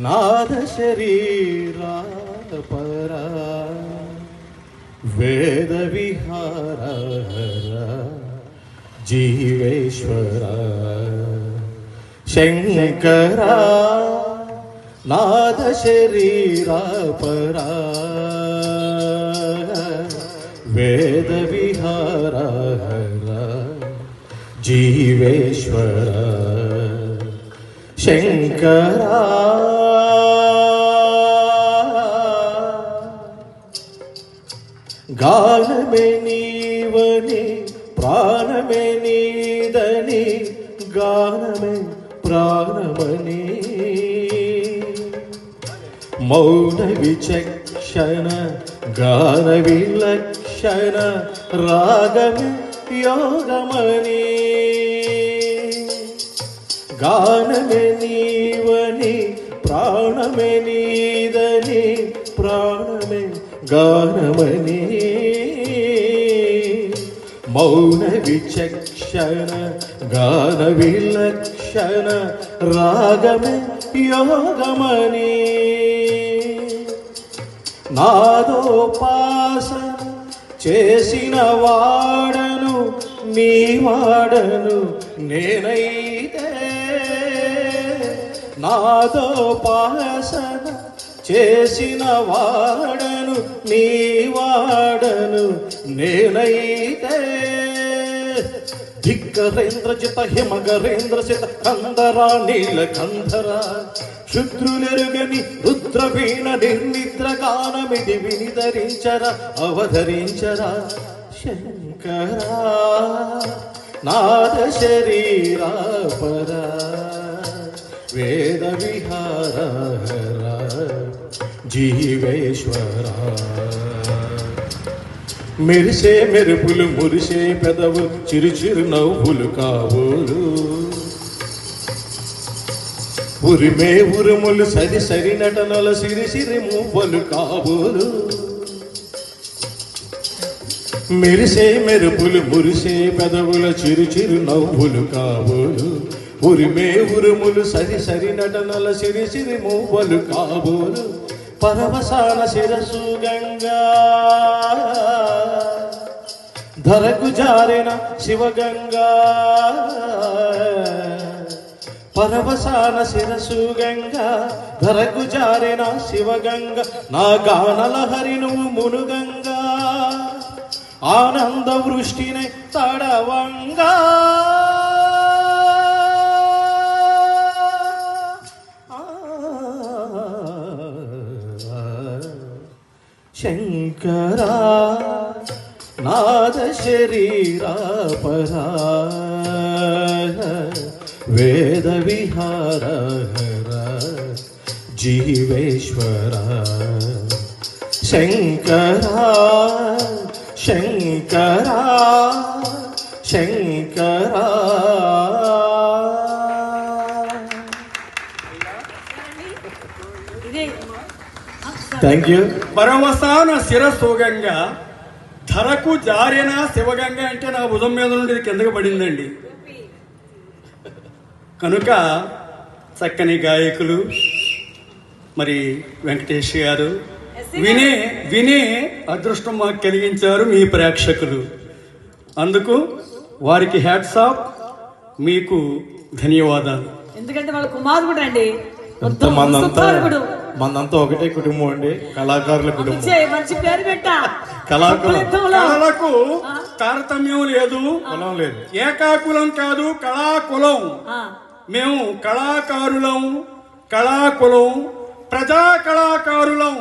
నాద శరీరా పరా వేద విహార జీవేశ్వర శంకర నాద శరీరా పరా వేద విహార జీవేశ్వర శంకర గానమే నీవని ప్రాణమే నీదని గానమే ప్రాణమని మౌన విచక్షణ గాన విలక్షణ రాగమే యోగమని గానమే నీవని ప్రాణమే నీదని ప్రాణమే గానమని మౌన విచక్షణ గాన విలక్షణ రాగమే యోగమని నాదోపాసన చేసిన వాడను నీ వాడను నేనైతే నాదోపాసన చేసిన వాడను నీ వాడను నేనైతే ధిక్కరేంద్ర చిత హిమగరేంద్ర సిత కందరా నీల కంధరా శుద్రులెరుగని రుద్రవీణ నిర్నిద్ర గానమిది వినిధరించరా అవధరించరా శంకరా నాద శరీరా పరా వేద విహార జీవేశ్వర మెరిసే మెరుపులు మురిసే పెదవు చిరు చిరు నవ్వులు కావులు ఉరిమే ఉరుములు సరి సరి నటనల సిరి సిరి మువ్వలు కాబోలు మెరిసే మెరుపులు మురిసే పెదవుల చిరు చిరు నవ్వులు కాబోలు ఉరిమే ఉరుములు సరి సరి నటనల సిరి సిరి మువ్వలు కాబోలు పరవసాన శిరసు గంగా ధరకు జారిన శివగంగా పరవసాన శిరసు గంగా ధరకు జారిన శివగంగా నా గానల హరి నువ్వు మునుగంగా ఆనంద వృష్టిని తడవంగా శంకరా నాద శరీరా పరా వేద విహార జీవేశ్వర శంకరా శంకరా శంకరా థ్యాంక్ యూ. పరవసాన శిరసోగంగా ధరకు జారిన శివగంగ అంటే నా భుజం మీద నుండి కిందకు పడిందండి. కనుక చక్కని గాయకులు మరి వెంకటేష్ గారు వినే అదృష్టం మాకు కలిగించారు మీ ప్రేక్షకులు. అందుకు వారికి హ్యాట్స్ ఆఫ్, మీకు ధన్యవాదాలు. ఎందుకంటే వాళ్ళ కుమారుడు అండి. మందంతా ఒకటే కుటుంబం అండి, కళాకారుల కుటుంబం. మంచి పేరు పెట్టా. కళలకు తారతమ్యం లేదు, కులం లేదు, ఏకాకులం కాదు, కళాకులం. మేము కళాకారులం, కళాకులం, ప్రజా కళాకారులం.